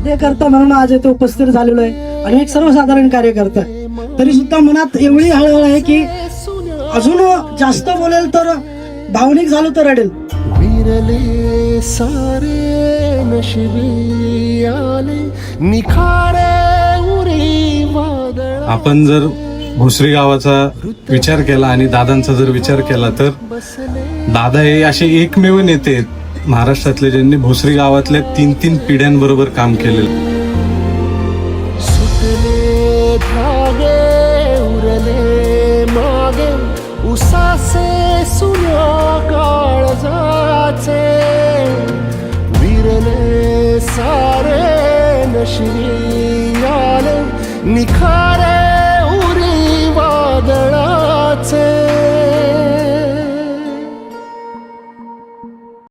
ते करता म्हणून आज येथे उपस्थित झालेलो आहे आणि एक सर्वसाधारण कार्यकर्ता आहे. तरी सुद्धा मनात एवढी हळहळ आहे की अजून जास्त बोलेल तर भावनिक झालो तर रडेल. विरले सारे नशिबी आले निखारे उरी वादळ. आपण जर भोसरी गावाचा विचार केला आणि दादांचा जर विचार केला तर दादा हे असे एकमेव नेते आहेत महाराष्ट्रातले ज्यांनी भोसरी गावातल्या 3-3 पिढ्यांबरोबर काम केलेलं. सुटले धागे उरले मागे उसासे सुन्या काळजाचे विरले सारे नशिबी आले निखारे